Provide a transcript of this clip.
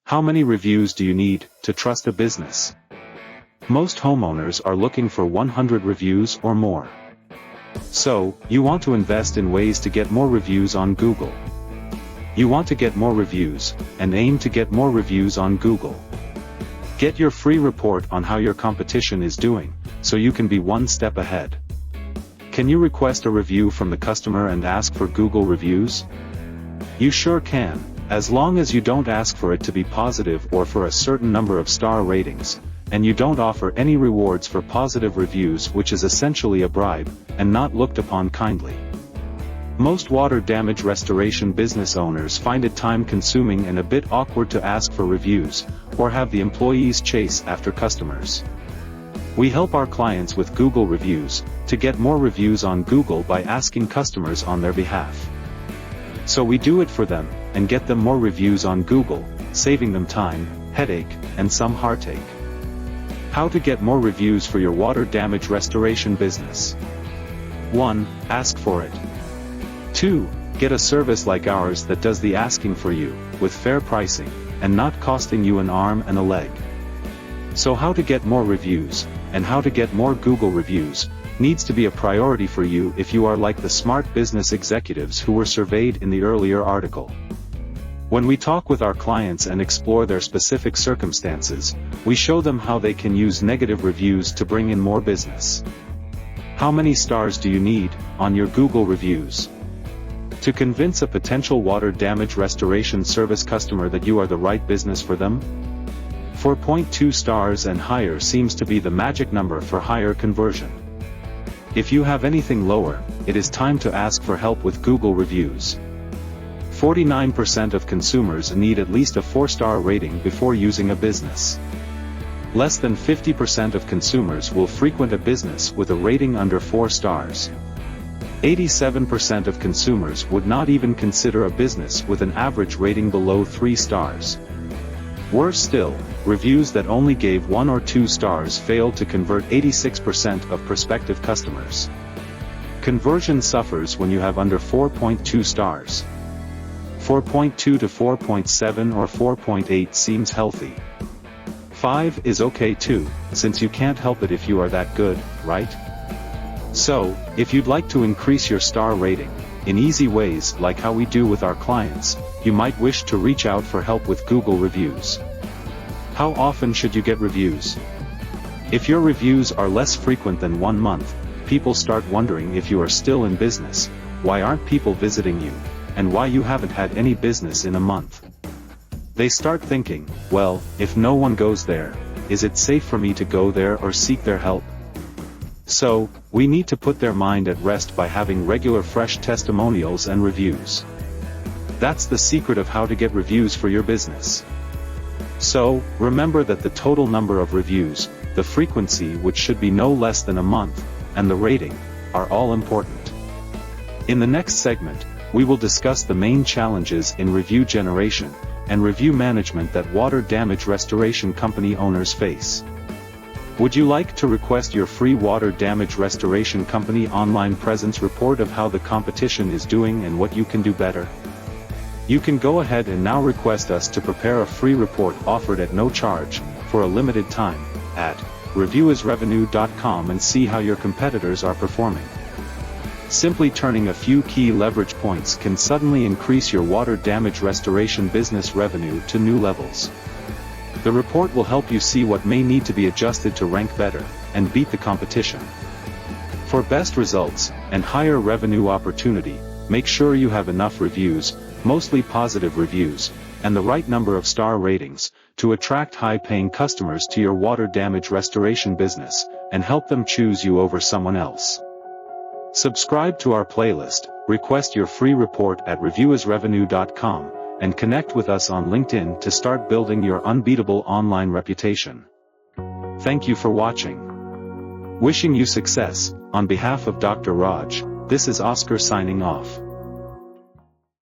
How many reviews do you need to trust a business? Most homeowners are looking for 100 reviews or more. So, you want to invest in ways to get more reviews on Google. You want to get more reviews, and aim to get more reviews on Google. Get your free report on how your competition is doing, so you can be one step ahead. Can you request a review from the customer and ask for Google reviews? You sure can, as long as you don't ask for it to be positive or for a certain number of star ratings, and you don't offer any rewards for positive reviews, which is essentially a bribe, and not looked upon kindly. Most water damage restoration business owners find it time-consuming and a bit awkward to ask for reviews, or have the employees chase after customers. We help our clients with Google reviews, to get more reviews on Google by asking customers on their behalf. So we do it for them, and get them more reviews on Google, saving them time, headache, and some heartache. How to get more reviews for your water damage restoration business. 1. Ask for it. 2. Get a service like ours that does the asking for you, with fair pricing, and not costing you an arm and a leg. So how to get more reviews, and how to get more Google reviews, needs to be a priority for you if you are like the smart business executives who were surveyed in the earlier article. When we talk with our clients and explore their specific circumstances, we show them how they can use negative reviews to bring in more business. How many stars do you need on your Google reviews? To convince a potential water damage restoration service customer that you are the right business for them? 4.2 stars and higher seems to be the magic number for higher conversion. If you have anything lower, it is time to ask for help with Google reviews. 49% of consumers need at least a 4-star rating before using a business. Less than 50% of consumers will frequent a business with a rating under 4 stars. 87% of consumers would not even consider a business with an average rating below 3 stars. Worse still, reviews that only gave 1 or 2 stars failed to convert 86% of prospective customers. Conversion suffers when you have under 4.2 stars. 4.2 to 4.7 or 4.8 seems healthy. 5 is okay too, since you can't help it if you are that good, right? So, if you'd like to increase your star rating, in easy ways like how we do with our clients, you might wish to reach out for help with Google reviews. How often should you get reviews? If your reviews are less frequent than 1 month, people start wondering if you are still in business, why aren't people visiting you, and why you haven't had any business in a month. They start thinking, well, if no one goes there, is it safe for me to go there or seek their help? So, we need to put their mind at rest by having regular fresh testimonials and reviews. That's the secret of how to get reviews for your business. So, remember that the total number of reviews, the frequency which should be no less than a month, and the rating, are all important. In the next segment, we will discuss the main challenges in review generation and review management that water damage restoration company owners face. Would you like to request your free water damage restoration company online presence report of how the competition is doing and what you can do better? You can go ahead and now request us to prepare a free report offered at no charge, for a limited time, at reviewasrevenue.com and see how your competitors are performing. Simply turning a few key leverage points can suddenly increase your water damage restoration business revenue to new levels. The report will help you see what may need to be adjusted to rank better, and beat the competition. For best results, and higher revenue opportunity, make sure you have enough reviews, mostly positive reviews, and the right number of star ratings, to attract high-paying customers to your water damage restoration business, and help them choose you over someone else. Subscribe to our playlist, request your free report at reviewasrevenue.com, and connect with us on LinkedIn to start building your unbeatable online reputation. Thank you for watching. Wishing you success, on behalf of Dr. Raj, this is Oscar signing off.